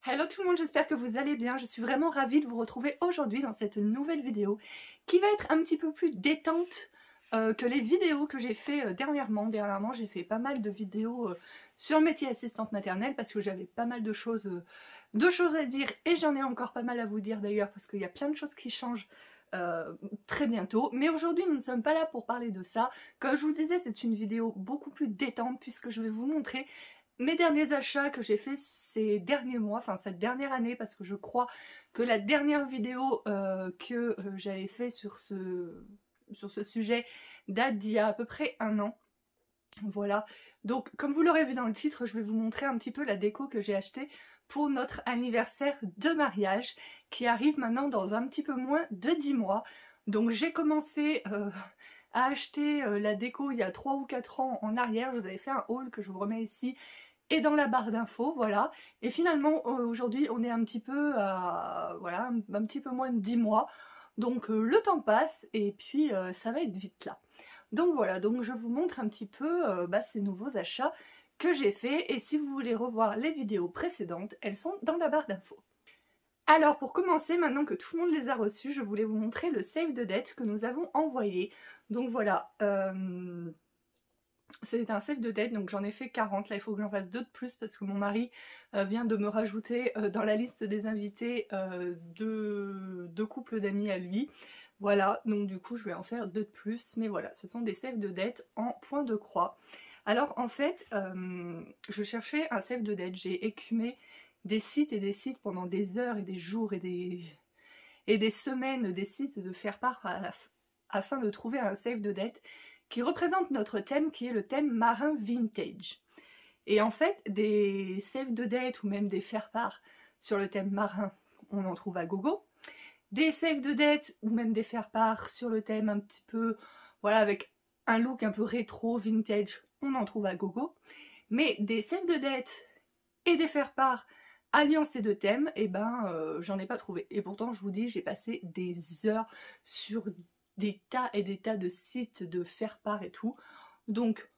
Hello tout le monde, j'espère que vous allez bien. Je suis vraiment ravie de vous retrouver aujourd'hui dans cette nouvelle vidéo qui va être un petit peu plus détente que les vidéos que j'ai fait dernièrement. Dernièrement, j'ai fait pas mal de vidéos sur le métier assistante maternelle parce que j'avais pas mal de choses à dire et j'en ai encore pas mal à vous dire d'ailleurs parce qu'il y a plein de choses qui changent très bientôt. Mais aujourd'hui, nous ne sommes pas là pour parler de ça. Comme je vous le disais, c'est une vidéo beaucoup plus détente puisque je vais vous montrer mes derniers achats que j'ai fait ces derniers mois, enfin cette dernière année, parce que je crois que la dernière vidéo que j'avais fait sur ce sujet date d'il y a à peu près un an. Voilà, donc comme vous l'aurez vu dans le titre, je vais vous montrer un petit peu la déco que j'ai achetée pour notre anniversaire de mariage qui arrive maintenant dans un petit peu moins de 10 mois. Donc j'ai commencé à acheter la déco il y a 3 ou 4 ans en arrière. Je vous avais fait un haul que je vous remets ici et dans la barre d'infos, voilà. Et finalement, aujourd'hui, on est un petit peu à, voilà, un petit peu moins de 10 mois. Donc le temps passe et puis ça va être vite là. Donc voilà, donc je vous montre un petit peu ces nouveaux achats que j'ai faits. Et si vous voulez revoir les vidéos précédentes, elles sont dans la barre d'infos. Alors pour commencer, maintenant que tout le monde les a reçus, je voulais vous montrer le save de dette que nous avons envoyé. Donc voilà, c'est un save de date, donc j'en ai fait 40, là il faut que j'en fasse 2 de plus parce que mon mari vient de me rajouter dans la liste des invités deux couples d'amis à lui. Voilà, donc du coup je vais en faire 2 de plus, mais voilà, ce sont des saves de date en point de croix. Alors en fait, je cherchais un save de date, j'ai écumé des sites et des sites pendant des heures et des jours et des semaines, des sites de faire part afin de trouver un save de date qui représente notre thème, qui est le thème marin vintage. Et en fait, des save de date ou même des faire-part sur le thème marin, on en trouve à gogo. Des save de date ou même des faire-part sur le thème un petit peu, voilà, avec un look un peu rétro, vintage, on en trouve à gogo. Mais des save de date et des faire-part alliant ces deux thèmes, et j'en ai pas trouvé. Et pourtant, je vous dis, j'ai passé des heures sur des tas et des tas de sites de faire-part et tout. Donc,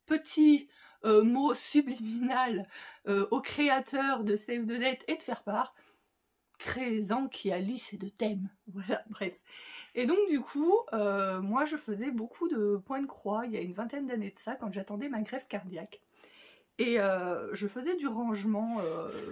petit mot subliminal aux créateurs de Save the Date et de faire-part, créez-en qui allient ces deux thèmes. Voilà, bref. Et donc du coup, moi je faisais beaucoup de points de croix il y a une vingtaine d'années de ça, quand j'attendais ma greffe cardiaque. Et je faisais du rangement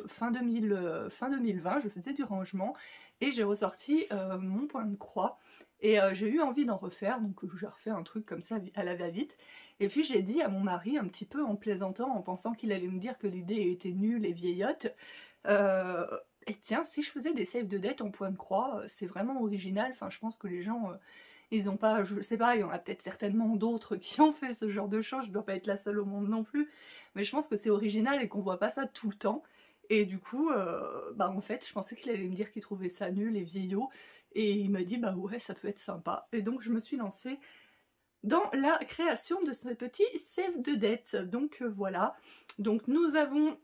fin 2020, je faisais du rangement et j'ai ressorti mon point de croix et j'ai eu envie d'en refaire, donc j'ai refait un truc comme ça à la va-vite. Et puis j'ai dit à mon mari, un petit peu en plaisantant, en pensant qu'il allait me dire que l'idée était nulle et vieillotte, et tiens, si je faisais des saves de dette en point de croix, c'est vraiment original, enfin je pense que les gens... ils ont pas, je sais pas, il y en a peut-être certainement d'autres qui ont fait ce genre de choses, je dois pas être la seule au monde non plus, mais je pense que c'est original et qu'on voit pas ça tout le temps. Et du coup, en fait, je pensais qu'il allait me dire qu'il trouvait ça nul et vieillot, et il m'a dit bah ouais, ça peut être sympa. Et donc je me suis lancée dans la création de ce petit save de dette. Donc voilà, donc nous avons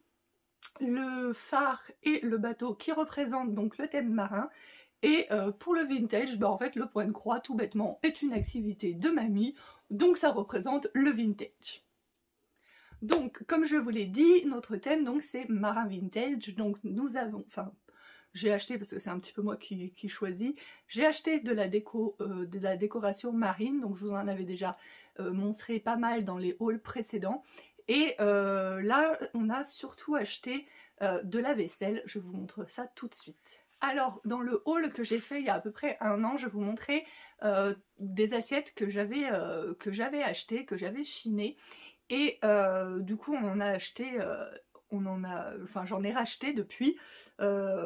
le phare et le bateau qui représentent donc le thème marin. Et pour le vintage, en fait le point de croix tout bêtement est une activité de mamie, donc ça représente le vintage. Donc comme je vous l'ai dit, notre thème donc c'est marin vintage, donc nous avons, enfin j'ai acheté parce que c'est un petit peu moi qui choisis, j'ai acheté de la décoration marine, donc je vous en avais déjà montré pas mal dans les hauls précédents. Et là on a surtout acheté de la vaisselle, je vous montre ça tout de suite. Alors, dans le haul que j'ai fait il y a à peu près un an, je vous montrais des assiettes que j'avais achetées, que j'avais chinées. Et du coup, on en a acheté, j'en ai racheté depuis.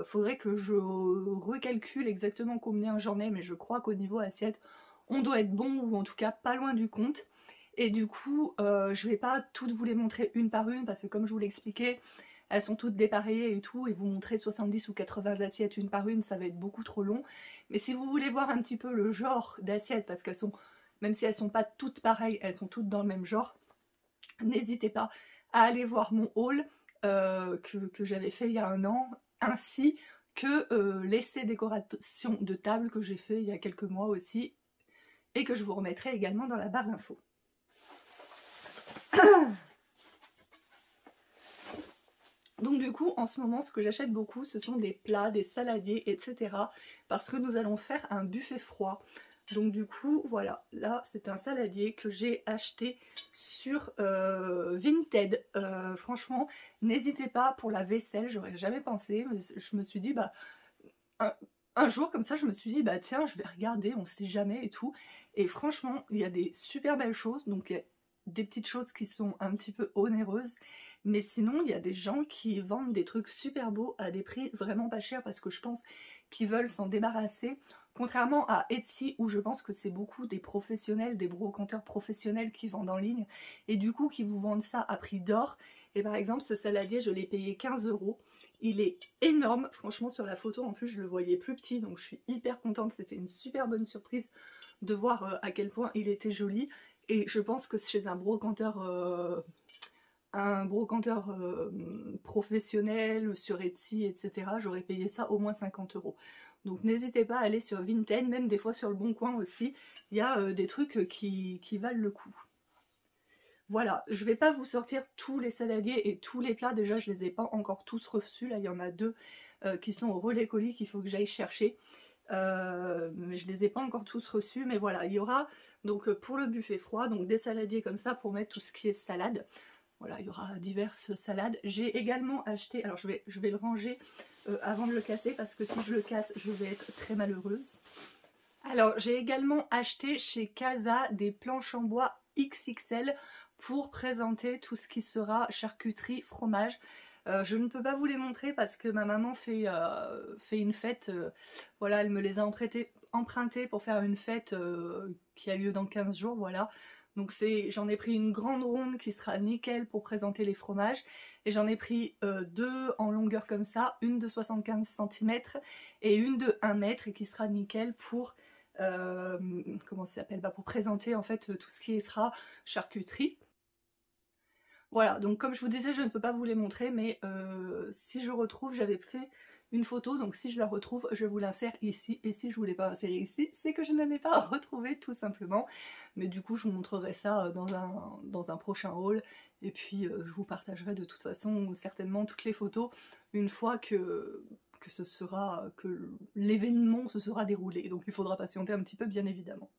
Faudrait que je recalcule exactement combien j'en ai, mais je crois qu'au niveau assiette, on doit être bon, ou en tout cas pas loin du compte. Et du coup, je vais pas toutes vous les montrer une par une, parce que comme je vous l'expliquais, elles sont toutes dépareillées et tout, et vous montrer 70 ou 80 assiettes une par une, ça va être beaucoup trop long. Mais si vous voulez voir un petit peu le genre d'assiettes, parce qu'elles sont, même si elles sont pas toutes pareilles, elles sont toutes dans le même genre, n'hésitez pas à aller voir mon haul que j'avais fait il y a un an, ainsi que l'essai décoration de table que j'ai fait il y a quelques mois aussi, et que je vous remettrai également dans la barre d'infos. Donc du coup, en ce moment, ce que j'achète beaucoup, ce sont des plats, des saladiers, etc. Parce que nous allons faire un buffet froid. Donc du coup, voilà, là c'est un saladier que j'ai acheté sur Vinted. Franchement, n'hésitez pas pour la vaisselle, j'aurais jamais pensé. Mais je me suis dit, bah, un, un jour comme ça, je me suis dit, bah tiens, je vais regarder, on sait jamais et tout. Et franchement, il y a des super belles choses, donc il y a des petites choses qui sont un petit peu onéreuses. Mais sinon, il y a des gens qui vendent des trucs super beaux à des prix vraiment pas chers parce que je pense qu'ils veulent s'en débarrasser. Contrairement à Etsy où je pense que c'est beaucoup des professionnels, des brocanteurs professionnels qui vendent en ligne et du coup qui vous vendent ça à prix d'or. Et par exemple ce saladier je l'ai payé 15 €. Il est énorme, franchement sur la photo en plus je le voyais plus petit donc je suis hyper contente, c'était une super bonne surprise de voir à quel point il était joli. Et je pense que chez un brocanteur professionnel sur Etsy, etc. j'aurais payé ça au moins 50 €. Donc n'hésitez pas à aller sur Vinted, même des fois sur le Bon Coin aussi, il y a des trucs qui valent le coup. Voilà, je vais pas vous sortir tous les saladiers et tous les plats, déjà je les ai pas encore tous reçus, là il y en a deux qui sont au relais colis qu'il faut que j'aille chercher. Mais je les ai pas encore tous reçus, mais voilà, il y aura donc pour le buffet froid, donc des saladiers comme ça pour mettre tout ce qui est salade. Voilà, il y aura diverses salades. J'ai également acheté, alors je vais le ranger avant de le casser parce que si je le casse, je vais être très malheureuse. Alors j'ai également acheté chez Casa des planches en bois XXL pour présenter tout ce qui sera charcuterie, fromage. Je ne peux pas vous les montrer parce que ma maman fait une fête, voilà, elle me les a empruntées pour faire une fête qui a lieu dans 15 jours, voilà. Donc j'en ai pris une grande ronde qui sera nickel pour présenter les fromages et j'en ai pris deux en longueur comme ça, une de 75 cm et une de 1 mètre et qui sera nickel pour comment ça s'appelle, bah, pour présenter en fait tout ce qui sera charcuterie. Voilà, donc comme je vous disais, je ne peux pas vous les montrer, mais si je retrouve, j'avais fait une photo, donc si je la retrouve, je vous l'insère ici, et si je ne vous l'ai pas insérée ici, c'est que je ne l'ai pas retrouvée tout simplement. Mais du coup, je vous montrerai ça dans un prochain haul, et puis je vous partagerai de toute façon certainement toutes les photos une fois que l'événement se sera déroulé, donc il faudra patienter un petit peu bien évidemment.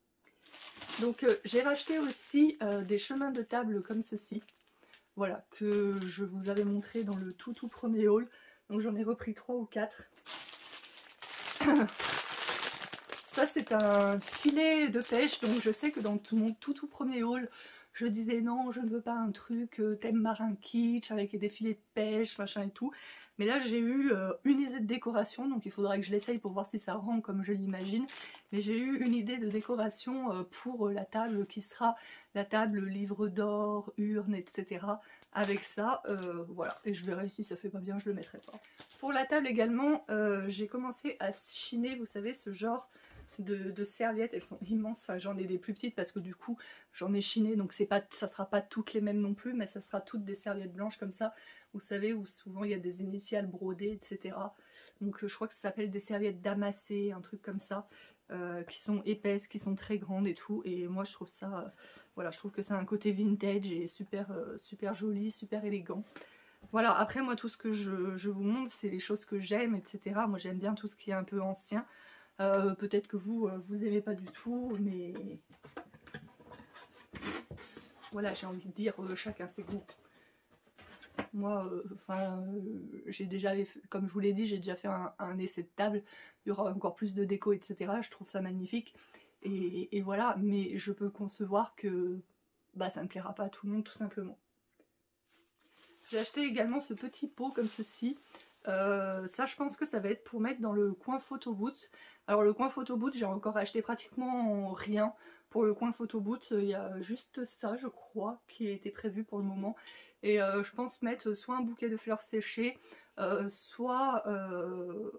Donc j'ai racheté aussi des chemins de table comme ceci. Voilà, que je vous avais montré dans le tout premier haul. Donc j'en ai repris 3 ou 4. Ça c'est un filet de pêche, donc je sais que dans mon tout premier haul, je disais non, je ne veux pas un truc thème marin kitsch avec des filets de pêche, machin et tout. Mais là j'ai eu une idée de décoration, donc il faudra que je l'essaye pour voir si ça rend comme je l'imagine. Mais j'ai eu une idée de décoration pour la table qui sera la table livre d'or, urne, etc. Avec ça, voilà. Et je verrai si ça fait pas bien, je le mettrai pas. Pour la table également, j'ai commencé à chiner, vous savez, ce genre de serviettes, elles sont immenses, enfin j'en ai des plus petites parce que du coup j'en ai chiné, donc ça sera pas toutes les mêmes non plus, mais ça sera toutes des serviettes blanches comme ça, vous savez, où souvent il y a des initiales brodées, etc. Donc je crois que ça s'appelle des serviettes damassées, un truc comme ça, qui sont épaisses, qui sont très grandes et tout, et moi je trouve ça, voilà, je trouve que c'est un côté vintage et super, super joli, super élégant. Voilà, après moi tout ce que je vous montre c'est les choses que j'aime, etc. Moi j'aime bien tout ce qui est un peu ancien. Peut-être que vous aimez pas du tout, mais voilà, j'ai envie de dire chacun ses goûts. Moi, j'ai déjà, comme je vous l'ai dit, j'ai déjà fait un essai de table, il y aura encore plus de déco, etc. Je trouve ça magnifique, et voilà, mais je peux concevoir que bah, ça ne plaira pas à tout le monde, tout simplement. J'ai acheté également ce petit pot comme ceci. Ça je pense que ça va être pour mettre dans le coin photo booth. Alors le coin photo booth j'ai encore acheté pratiquement rien pour le coin photo booth, il y a juste ça je crois qui a été prévu pour le moment. Et je pense mettre soit un bouquet de fleurs séchées, soit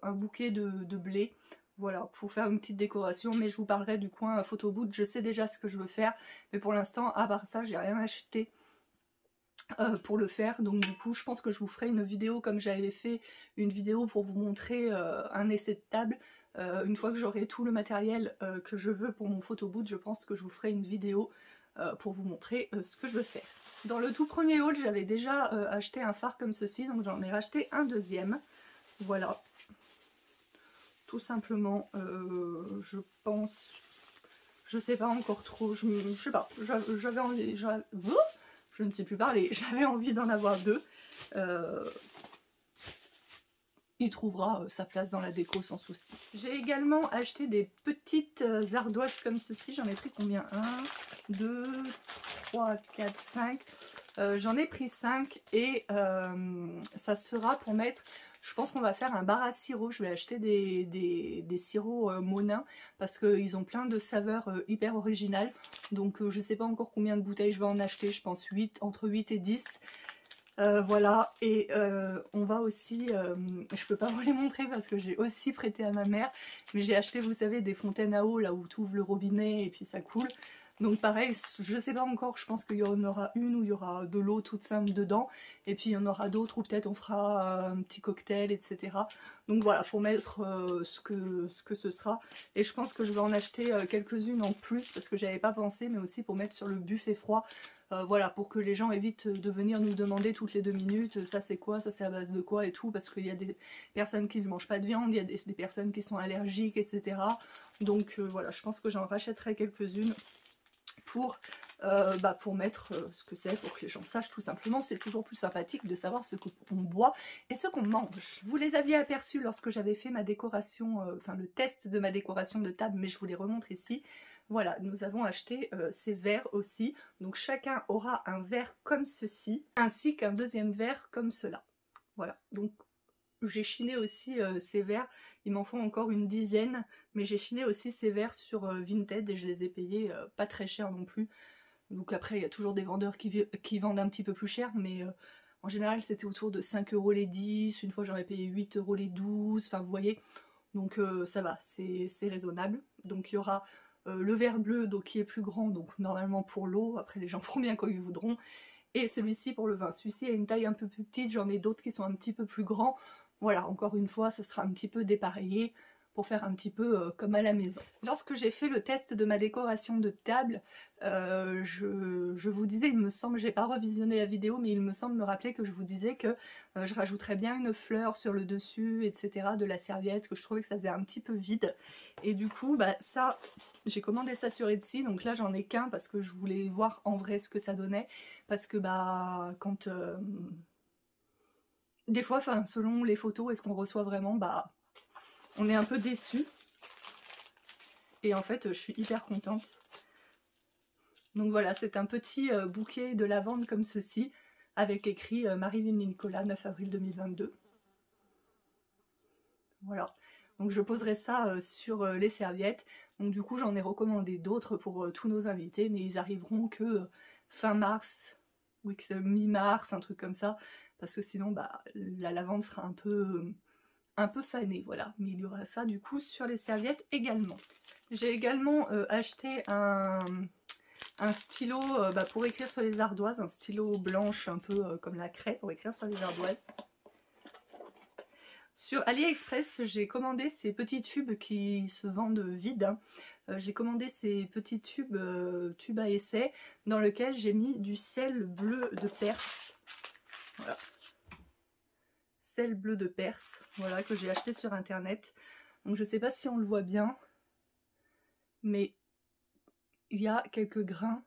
un bouquet de blé. Voilà, pour faire une petite décoration, mais je vous parlerai du coin photo booth, je sais déjà ce que je veux faire, mais pour l'instant, à part ça, j'ai rien acheté pour le faire, donc du coup je pense que je vous ferai une vidéo comme j'avais fait une vidéo pour vous montrer un essai de table. Une fois que j'aurai tout le matériel que je veux pour mon photo booth, je pense que je vous ferai une vidéo pour vous montrer ce que je veux faire. Dans le tout premier haul, j'avais déjà acheté un fard comme ceci, donc j'en ai racheté un deuxième. Voilà. Tout simplement, je pense... Je sais pas encore trop, je sais pas, j'avais envie... Je ne sais plus parler, j'avais envie d'en avoir deux. Il trouvera sa place dans la déco sans souci. J'ai également acheté des petites ardoises comme ceci. J'en ai pris combien? 1, 2, 3, 4, 5. J'en ai pris 5 et ça sera pour mettre... Je pense qu'on va faire un bar à sirop. Je vais acheter des sirops Monin parce qu'ils ont plein de saveurs hyper originales. Donc je sais pas encore combien de bouteilles je vais en acheter. Je pense 8, entre 8 et 10. Voilà, et on va aussi, je peux pas vous les montrer parce que j'ai aussi prêté à ma mère, mais j'ai acheté, vous savez, des fontaines à eau là où tu ouvres le robinet et puis ça coule. Donc pareil, je sais pas encore, je pense qu'il y en aura une où il y aura de l'eau toute simple dedans, et puis il y en aura d'autres où peut-être on fera un petit cocktail, etc. Donc voilà, pour mettre ce que ce sera. Et je pense que je vais en acheter quelques-unes en plus parce que j'avais pas pensé, mais aussi pour mettre sur le buffet froid. Voilà, pour que les gens évitent de venir nous demander toutes les 2 minutes ça c'est quoi, ça c'est à base de quoi et tout, parce qu'il y a des personnes qui ne mangent pas de viande, il y a des personnes qui sont allergiques, etc. Donc voilà, je pense que j'en rachèterai quelques-unes pour mettre ce que c'est, pour que les gens sachent tout simplement. C'est toujours plus sympathique de savoir ce qu'on boit et ce qu'on mange. Vous les aviez aperçus lorsque j'avais fait ma décoration, enfin le test de ma décoration de table, mais je vous les remontre ici. Voilà, nous avons acheté ces verres aussi. Donc chacun aura un verre comme ceci, ainsi qu'un deuxième verre comme cela. Voilà, donc j'ai chiné aussi ces verres, il m'en faut encore une dizaine, mais j'ai chiné aussi ces verres sur Vinted et je les ai payés pas très cher non plus. Donc après il y a toujours des vendeurs qui vendent un petit peu plus cher, mais en général c'était autour de 5 € les 10, une fois j'en ai payé 8 € les 12, enfin vous voyez, donc ça va, c'est raisonnable. Donc il y aura le verre bleu donc, qui est plus grand, donc normalement pour l'eau, après les gens feront bien comme ils voudront, et celui-ci pour le vin. Celui-ci a une taille un peu plus petite, j'en ai d'autres qui sont un petit peu plus grands. Voilà, encore une fois, ça sera un petit peu dépareillé pour faire un petit peu comme à la maison. Lorsque j'ai fait le test de ma décoration de table, je vous disais, il me semble, j'ai pas revisionné la vidéo, mais il me semble me rappeler que je vous disais que je rajouterais bien une fleur sur le dessus, etc. de la serviette, que je trouvais que ça faisait un petit peu vide. Et du coup, bah ça, j'ai commandé ça sur Etsy, donc là j'en ai qu'un parce que je voulais voir en vrai ce que ça donnait, parce que bah quand... des fois, enfin, selon les photos et ce qu'on reçoit vraiment, bah, on est un peu déçu. Et en fait, je suis hyper contente. Donc voilà, c'est un petit bouquet de lavande comme ceci, avec écrit Marilyn Nicolas, 9 avril 2022. Voilà. Donc je poserai ça sur les serviettes. Donc du coup, j'en ai recommandé d'autres pour tous nos invités, mais ils arriveront que fin mars, oui, mi-mars, un truc comme ça. Parce que sinon, bah, la lavande sera un peu fanée, voilà. Mais il y aura ça du coup sur les serviettes également. J'ai également acheté un stylo pour écrire sur les ardoises, un stylo blanche un peu comme la craie pour écrire sur les ardoises. Sur AliExpress, j'ai commandé ces petits tubes qui se vendent vides. Hein. J'ai commandé ces petits tubes, tubes à essai, dans lesquels j'ai mis du sel bleu de Perse. Voilà. Sel bleu de Perse, voilà, que j'ai acheté sur internet. Donc je sais pas si on le voit bien, mais il y a quelques grains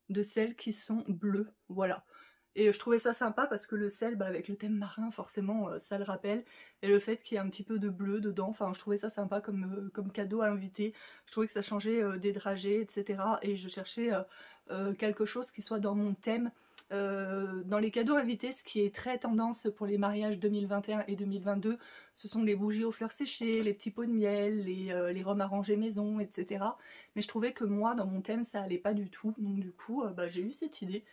de sel qui sont bleus, voilà. Et je trouvais ça sympa parce que le sel, bah, avec le thème marin, forcément, ça le rappelle. Et le fait qu'il y ait un petit peu de bleu dedans, enfin, je trouvais ça sympa comme cadeau à inviter. Je trouvais que ça changeait des dragées, etc. Et je cherchais quelque chose qui soit dans mon thème. Dans les cadeaux invités, ce qui est très tendance pour les mariages 2021 et 2022, ce sont les bougies aux fleurs séchées, les petits pots de miel, les rhums arrangés maison, etc. Mais je trouvais que moi, dans mon thème, ça allait pas du tout. Donc du coup, bah, j'ai eu cette idée.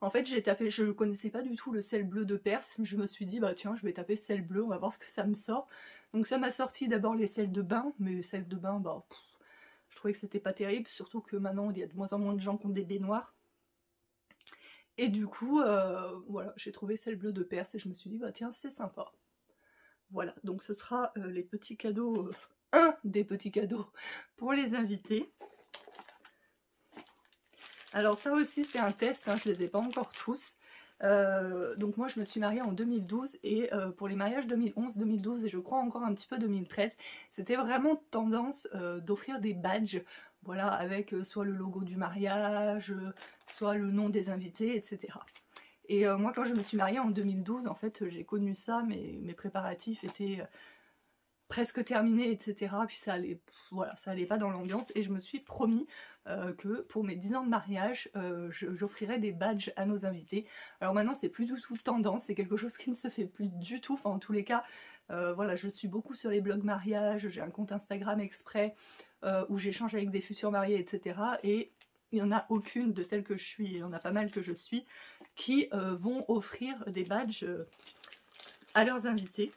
En fait, j'ai tapé, je ne connaissais pas du tout le sel bleu de Perse, mais je me suis dit, bah tiens, je vais taper sel bleu, on va voir ce que ça me sort. Donc ça m'a sorti d'abord les sels de bain, mais les sels de bain, bah, je trouvais que c'était pas terrible, surtout que maintenant, il y a de moins en moins de gens qui ont des baignoires. Et du coup, voilà, j'ai trouvé sel bleu de Perse et je me suis dit, bah tiens, c'est sympa. Voilà, donc ce sera les petits cadeaux, un des petits cadeaux pour les invités. Alors ça aussi c'est un test, hein, je les ai pas encore tous. Donc moi je me suis mariée en 2012 et pour les mariages 2011, 2012 et je crois encore un petit peu 2013, c'était vraiment tendance d'offrir des badges, voilà, avec soit le logo du mariage, soit le nom des invités, etc. Et moi quand je me suis mariée en 2012, en fait j'ai connu ça, mes préparatifs étaient presque terminés, etc. Puis ça allait, voilà, ça allait pas dans l'ambiance et je me suis promis que pour mes 10 ans de mariage, j'offrirais des badges à nos invités. Alors maintenant c'est plus du tout tendance, c'est quelque chose qui ne se fait plus du tout, enfin en tous les cas, voilà, je suis beaucoup sur les blogs mariage, j'ai un compte Instagram exprès où j'échange avec des futurs mariés, etc. Et il n'y en a aucune de celles que je suis, et il y en a pas mal que je suis, qui vont offrir des badges à leurs invités.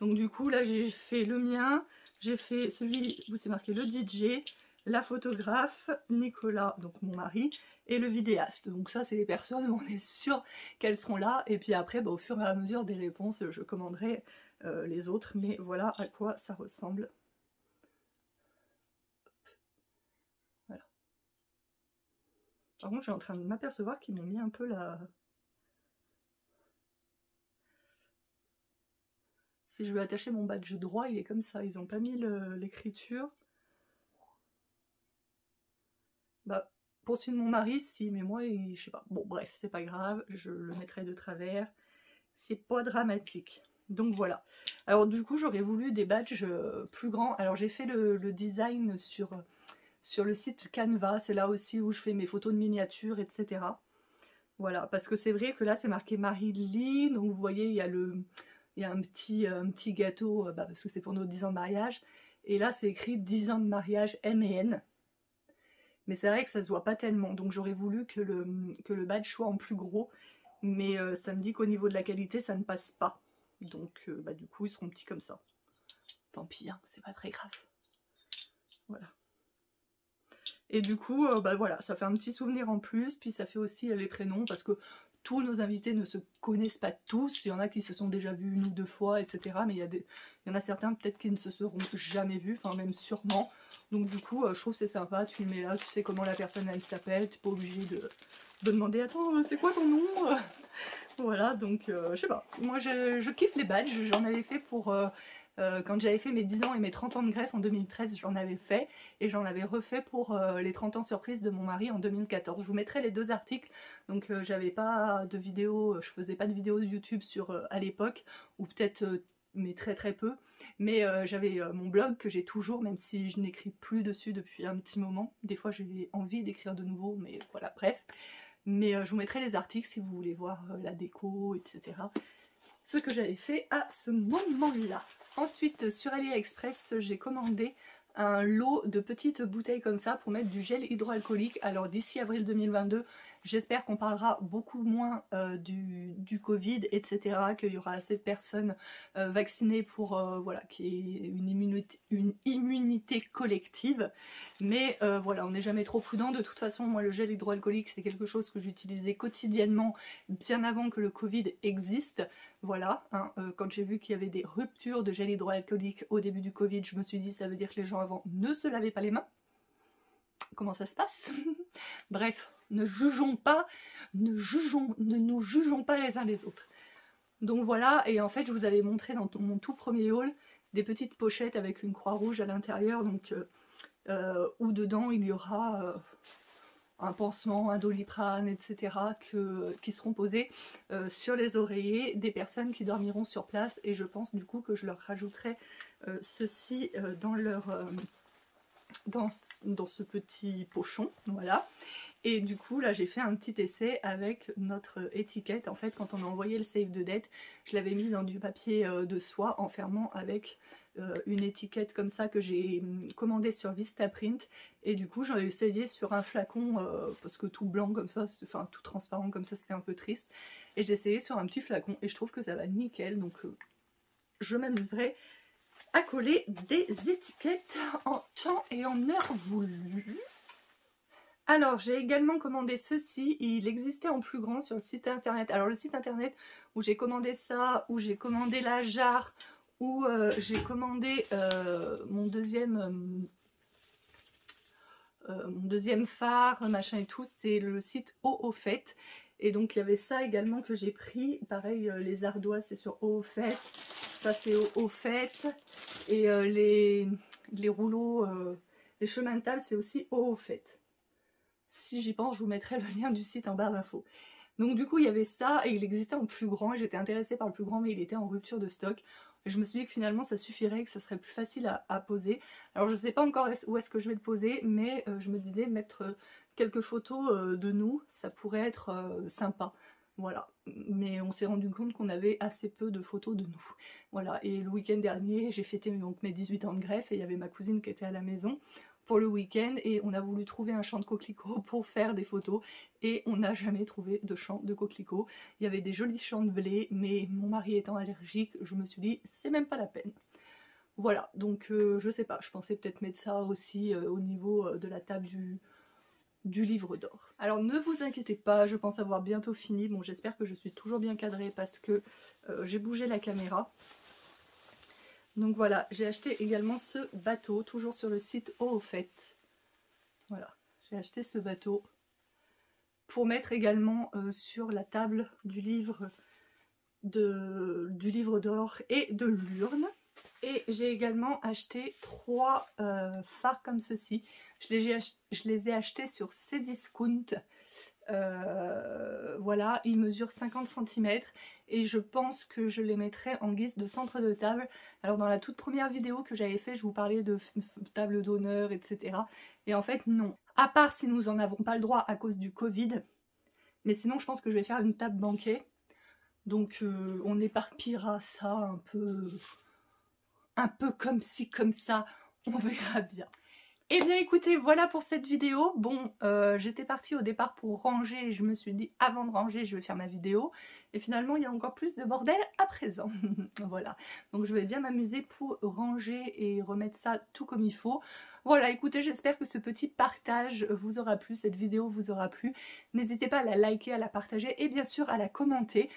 Donc du coup là j'ai fait le mien, j'ai fait celui où c'est marqué le DJ, la photographe, Nicolas, donc mon mari, et le vidéaste. Donc ça c'est les personnes où on est sûr qu'elles seront là, et puis après bah, au fur et à mesure des réponses je commanderai les autres, mais voilà à quoi ça ressemble. Voilà. Par contre je suis en train de m'apercevoir qu'ils m'ont mis un peu la... Si je veux attacher mon badge droit, il est comme ça, ils n'ont pas mis l'écriture. Bah, pour celui de mon mari, si, mais moi, je sais pas. Bon, bref, c'est pas grave, je le mettrai de travers. C'est pas dramatique. Donc voilà. Alors du coup, j'aurais voulu des badges plus grands. Alors j'ai fait le design sur le site Canva. C'est là aussi où je fais mes photos de miniatures, etc. Voilà, parce que c'est vrai que là, c'est marqué Marie-Lee. Donc vous voyez, il y a un petit gâteau, bah, parce que c'est pour nos 10 ans de mariage. Et là, c'est écrit 10 ans de mariage M et N. Mais c'est vrai que ça se voit pas tellement, donc j'aurais voulu que le badge soit en plus gros, mais ça me dit qu'au niveau de la qualité, ça ne passe pas. Donc bah, du coup, ils seront petits comme ça. Tant pis, hein, c'est pas très grave. Voilà. Et du coup, bah voilà, ça fait un petit souvenir en plus, puis ça fait aussi les prénoms, parce que tous nos invités ne se connaissent pas tous, il y en a qui se sont déjà vus une ou deux fois, etc. Mais il y en a certains peut-être qui ne se seront jamais vus, enfin même sûrement. Donc du coup, je trouve que c'est sympa, tu le mets là, tu sais comment la personne elle s'appelle, t'es pas obligé de demander « Attends, c'est quoi ton nom ?» Voilà, donc je sais pas, moi je kiffe les badges, j'en avais fait pour... quand j'avais fait mes 10 ans et mes 30 ans de greffe en 2013, j'en avais fait, et j'en avais refait pour les 30 ans surprise de mon mari en 2014. Je vous mettrai les deux articles, donc j'avais pas de vidéo, je faisais pas de vidéo de YouTube sur à l'époque, ou peut-être mais très très peu, mais j'avais mon blog que j'ai toujours, même si je n'écris plus dessus depuis un petit moment. Des fois j'ai envie d'écrire de nouveau, mais voilà, bref. Mais je vous mettrai les articles si vous voulez voir la déco, etc. Ce que j'avais fait à ce moment-là. Ensuite, sur AliExpress, j'ai commandé un lot de petites bouteilles comme ça pour mettre du gel hydroalcoolique. Alors d'ici avril 2022, j'espère qu'on parlera beaucoup moins du Covid, etc. Qu'il y aura assez de personnes vaccinées pour voilà, qu'il y ait une immunité collective. Mais voilà, on n'est jamais trop prudent. De toute façon, moi le gel hydroalcoolique, c'est quelque chose que j'utilisais quotidiennement bien avant que le Covid existe. Voilà, hein, quand j'ai vu qu'il y avait des ruptures de gel hydroalcoolique au début du Covid, je me suis dit ça veut dire que les gens avant ne se lavaient pas les mains. Comment ça se passe? Bref, ne jugeons pas, ne nous jugeons pas les uns les autres. Donc voilà, et en fait je vous avais montré dans mon tout premier haul des petites pochettes avec une croix rouge à l'intérieur, donc où dedans il y aura un pansement, un Doliprane, etc. qui seront posés sur les oreillers des personnes qui dormiront sur place, et je pense du coup que je leur rajouterai ceci dans ce petit pochon, voilà. Et du coup là j'ai fait un petit essai avec notre étiquette. En fait quand on a envoyé le save the date, je l'avais mis dans du papier de soie en fermant avec une étiquette comme ça que j'ai commandée sur Vistaprint, et du coup j'en ai essayé sur un flacon parce que tout blanc comme ça, enfin tout transparent comme ça c'était un peu triste, et j'ai essayé sur un petit flacon et je trouve que ça va nickel, donc je m'amuserai à coller des étiquettes en temps et en heure voulu. Alors j'ai également commandé ceci, il existait en plus grand sur le site internet. Alors le site internet où j'ai commandé ça, où j'ai commandé la jarre, où j'ai commandé mon deuxième mon deuxième phare, machin et tout, c'est le site Au Fait. Et donc il y avait ça également que j'ai pris. Pareil, les ardoises c'est sur Au Fait. Ça c'est Au Fait. Et les rouleaux, les chemins de table c'est aussi Au Fait. Si j'y pense, je vous mettrai le lien du site en barre d'infos. Donc du coup il y avait ça et il existait en plus grand et j'étais intéressée par le plus grand mais il était en rupture de stock. Et je me suis dit que finalement ça suffirait, que ça serait plus facile à poser. Alors je sais pas encore où est-ce que je vais le poser mais je me disais mettre quelques photos de nous, ça pourrait être sympa. Voilà, mais on s'est rendu compte qu'on avait assez peu de photos de nous. Voilà, et le week-end dernier j'ai fêté donc mes 18 ans de greffe et il y avait ma cousine qui était à la maison pour le week-end et on a voulu trouver un champ de coquelicots pour faire des photos et on n'a jamais trouvé de champ de coquelicots. Il y avait des jolis champs de blé mais mon mari étant allergique, je me suis dit c'est même pas la peine. Voilà, donc je sais pas, je pensais peut-être mettre ça aussi au niveau de la table du livre d'or. Alors ne vous inquiétez pas, je pense avoir bientôt fini. Bon, j'espère que je suis toujours bien cadrée parce que j'ai bougé la caméra. Donc voilà, j'ai acheté également ce bateau, toujours sur le site Au Fait. Voilà, j'ai acheté ce bateau pour mettre également sur la table du livre d'or et de l'urne. Et j'ai également acheté 3 fards comme ceci. Je les ai achetés sur Cdiscount. Voilà, ils mesurent 50 cm et je pense que je les mettrai en guise de centre de table. Alors dans la toute première vidéo que j'avais fait, je vous parlais de table d'honneur, etc. Et en fait non, à part si nous en avons pas le droit à cause du Covid, mais sinon je pense que je vais faire une table banquet. Donc on éparpillera ça un peu comme ci comme ça, on verra bien. Eh bien écoutez, voilà pour cette vidéo. Bon, j'étais partie au départ pour ranger et je me suis dit avant de ranger je vais faire ma vidéo. Et finalement il y a encore plus de bordel à présent. Voilà, donc je vais bien m'amuser pour ranger et remettre ça tout comme il faut. Voilà, écoutez, j'espère que ce petit partage vous aura plu, cette vidéo vous aura plu. N'hésitez pas à la liker, à la partager et bien sûr à la commenter.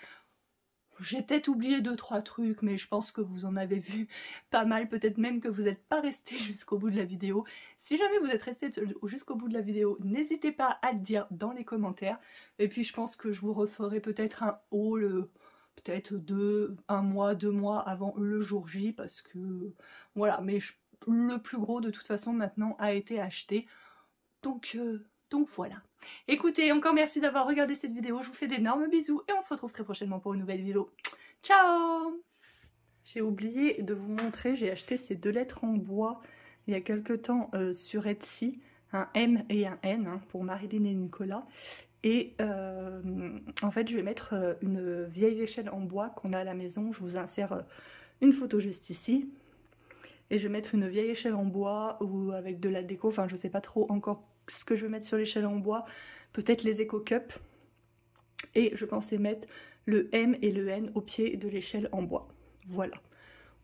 J'ai peut-être oublié 2-3 trucs, mais je pense que vous en avez vu pas mal, peut-être même que vous n'êtes pas resté jusqu'au bout de la vidéo. Si jamais vous êtes resté jusqu'au bout de la vidéo, n'hésitez pas à le dire dans les commentaires. Et puis je pense que je vous referai peut-être un haul, peut-être 1 mois, 2 mois avant le jour J, parce que voilà, mais le plus gros de toute façon maintenant a été acheté. Donc voilà. Écoutez, encore merci d'avoir regardé cette vidéo, je vous fais d'énormes bisous et on se retrouve très prochainement pour une nouvelle vidéo. Ciao! J'ai oublié de vous montrer, j'ai acheté ces 2 lettres en bois il y a quelques temps sur Etsy, un M et un N hein, pour Marilyn et Nicolas. Et en fait je vais mettre une vieille échelle en bois qu'on a à la maison, je vous insère une photo juste ici. Et je vais mettre une vieille échelle en bois ou avec de la déco, enfin je sais pas trop encore ce que je vais mettre sur l'échelle en bois, peut-être les Eco Cups. Et je pensais mettre le M et le N au pied de l'échelle en bois, voilà.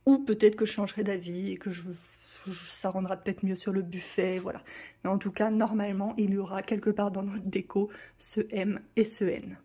Ou peut-être que je changerai d'avis et que ça rendra peut-être mieux sur le buffet, voilà. Mais en tout cas, normalement, il y aura quelque part dans notre déco ce M et ce N.